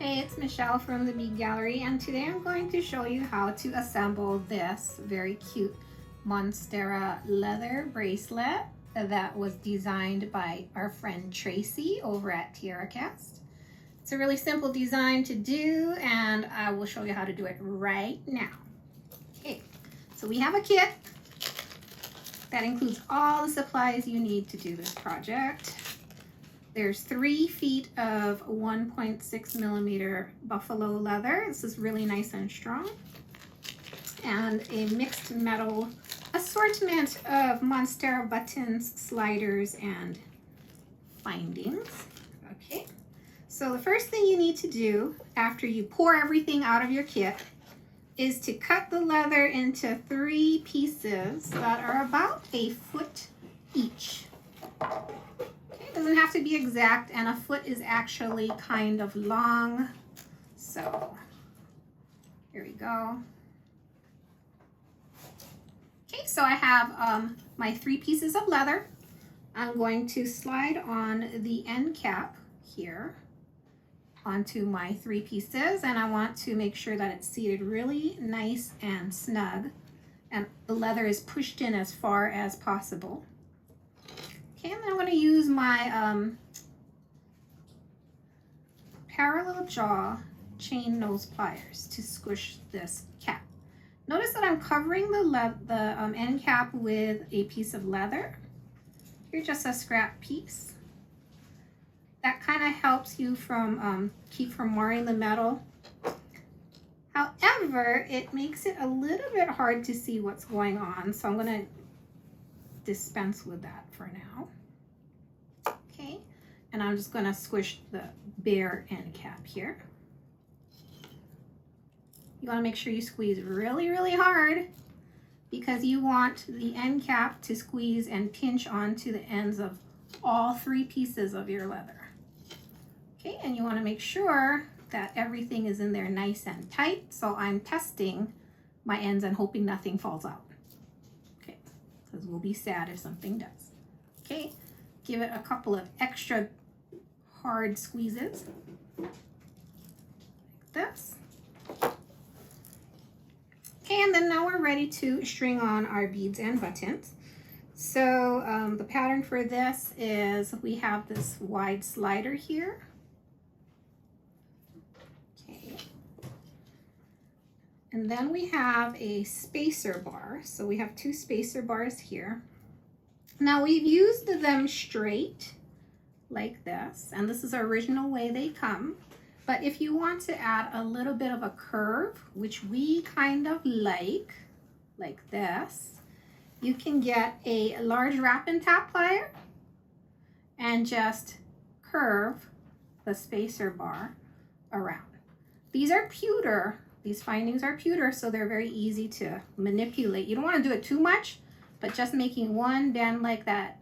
Hey, it's Michelle from the Bead Gallery, and today I'm going to show you how to assemble this very cute Monstera leather bracelet that was designed by our friend Tracy over at Tierracast. It's a really simple design to do, and I will show you how to do it right now. Okay, so we have a kit that includes all the supplies you need to do this project. There's 3 feet of 1.6 millimeter buffalo leather. This is really nice and strong. And a mixed metal assortment of Monstera buttons, sliders, and findings. Okay, so the first thing you need to do after you pour everything out of your kit is to cut the leather into 3 pieces that are about a foot each. Doesn't have to be exact, and a foot is actually kind of long. So here we go. Okay, so I have my 3 pieces of leather. I'm going to slide on the end cap here onto my 3 pieces, and I want to make sure that it's seated really nice and snug, and the leather is pushed in as far as possible. Okay, and then I'm going to use my parallel jaw chain nose pliers to squish this cap. Notice that I'm covering the end cap with a piece of leather. Here's just a scrap piece. That kind of helps you from keep from marring the metal. However, it makes it a little bit hard to see what's going on, so I'm going to dispense with that for now. Okay, and I'm just going to squish the bare end cap here. You want to make sure you squeeze really, really hard, because you want the end cap to squeeze and pinch onto the ends of all 3 pieces of your leather. Okay, and you want to make sure that everything is in there nice and tight. So I'm testing my ends and hoping nothing falls out. Okay, because we'll be sad if something does. Okay, give it a couple of extra hard squeezes like this. Okay, and then now we're ready to string on our beads and buttons. So the pattern for this is we have this wide slider here. Okay, and then we have a spacer bar. So we have 2 spacer bars here. Now we've used them straight like this, and this is the original way they come. But if you want to add a little bit of a curve, which we kind of like this, you can get a large wrap and tap plier and just curve the spacer bar around. These are pewter. These findings are pewter, so they're very easy to manipulate. You don't want to do it too much, but just making one bend like that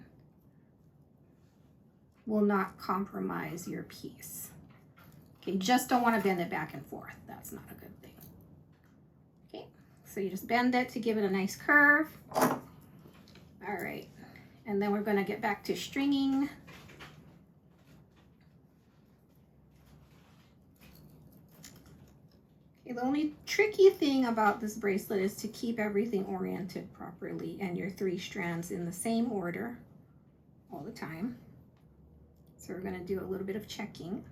will not compromise your piece. Okay, just don't want to bend it back and forth. That's not a good thing. Okay, so you just bend it to give it a nice curve. All right, and then we're going to get back to stringing. Okay, the only tricky thing about this bracelet is to keep everything oriented properly and your 3 strands in the same order all the time. So we're going to do a little bit of checking.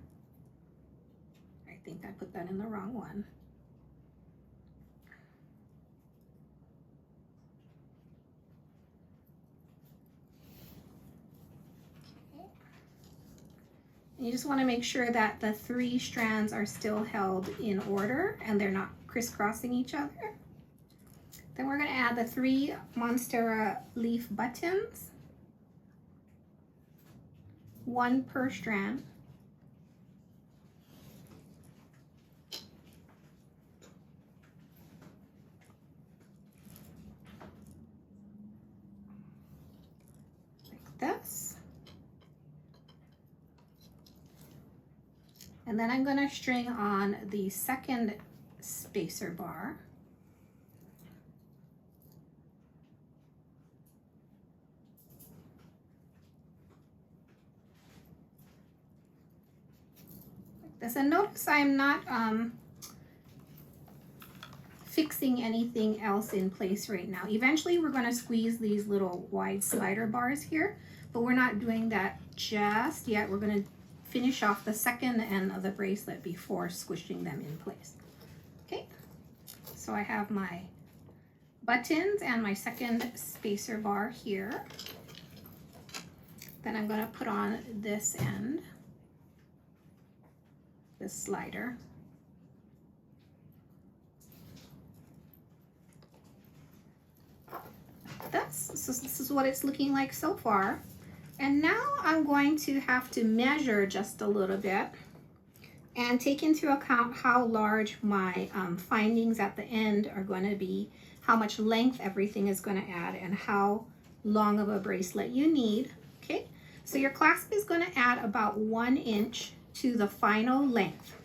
I think I put that in the wrong one. Okay. And you just want to make sure that the 3 strands are still held in order and they're not crisscrossing each other. Then we're going to add the 3 Monstera leaf buttons, 1 per strand. This, and then I'm going to string on the 2nd spacer bar. this. And notice I'm not fixing anything else in place right now. Eventually we're going to squeeze these little wide slider bars here, but we're not doing that just yet. We're going to finish off the second end of the bracelet before squishing them in place. Okay, so I have my buttons and my second spacer bar here. Then I'm going to put on this end, this slider. So this is what it's looking like so far. And now I'm going to have to measure just a little bit and take into account how large my findings at the end are going to be, how much length everything is going to add, and how long of a bracelet you need. Okay, so your clasp is going to add about 1 inch to the final length.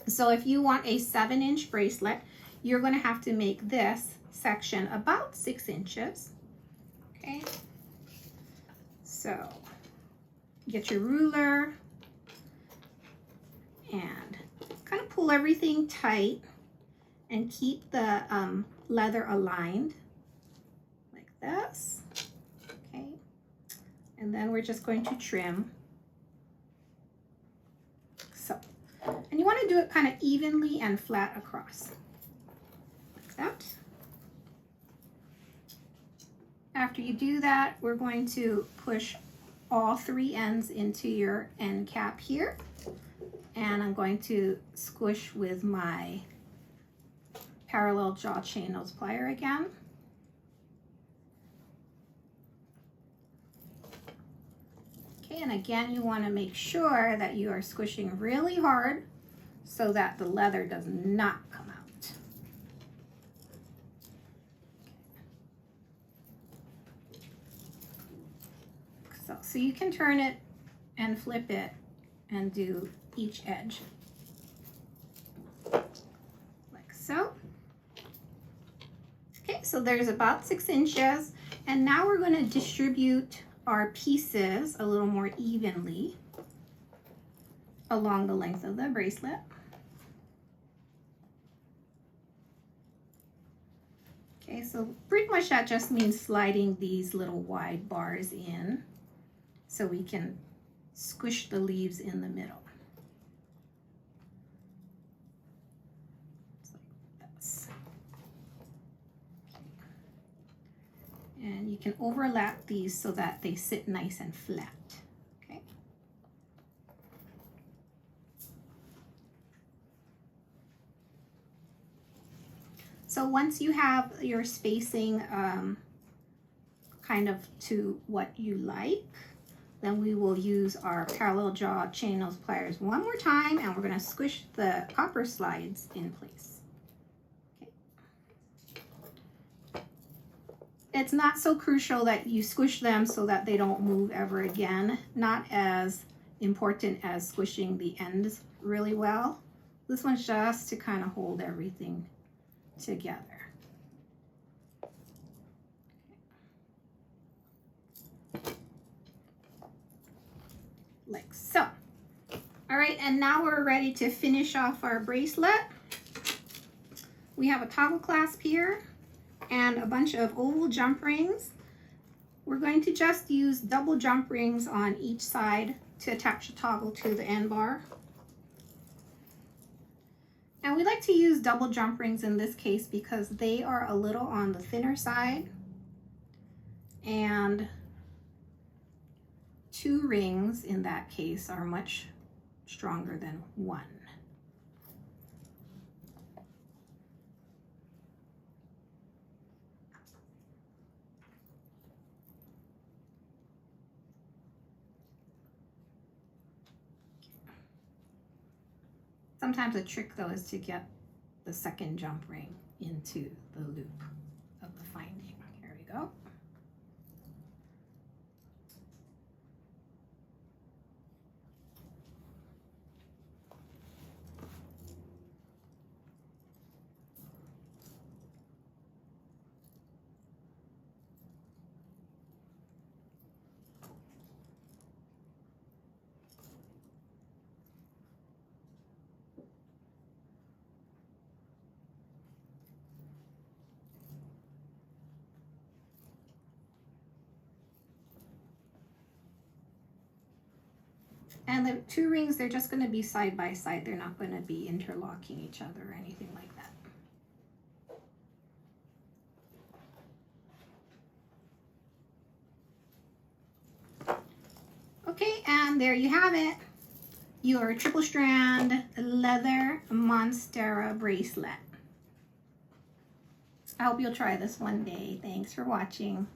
So if you want a 7-inch bracelet, you're going to have to make this section about 6 inches. Okay, so get your ruler and kind of pull everything tight and keep the leather aligned like this. Okay, and then we're just going to trim. So, and you want to do it kind of evenly and flat across like that. After you do that, we're going to push all 3 ends into your end cap here. And I'm going to squish with my parallel jaw chain nose plier again. Okay, and again, you want to make sure that you are squishing really hard so that the leather does not come out. So you can turn it and flip it and do each edge like so. Okay, so there's about 6 inches, and now we're going to distribute our pieces a little more evenly along the length of the bracelet. Okay, so pretty much that just means sliding these little wide bars in so we can squish the leaves in the middle. Just like this. And you can overlap these so that they sit nice and flat. Okay. So once you have your spacing kind of to what you like, then we will use our parallel jaw chain nose pliers one more time, and we're going to squish the copper slides in place. Okay. It's not so crucial that you squish them so that they don't move ever again. Not as important as squishing the ends really well. This one's just to kind of hold everything together. Like so. All right, and now we're ready to finish off our bracelet. We have a toggle clasp here and a bunch of oval jump rings. We're going to just use double jump rings on each side to attach the toggle to the end bar. And we like to use double jump rings in this case because they are a little on the thinner side, and 2 rings in that case are much stronger than 1. Sometimes a trick though is to get the second jump ring into the loop of the finding. Here we go. And the two rings, they're just going to be side by side. They're not going to be interlocking each other or anything like that. Okay, and there you have it. Your triple strand leather Monstera bracelet. I hope you'll try this one day. Thanks for watching.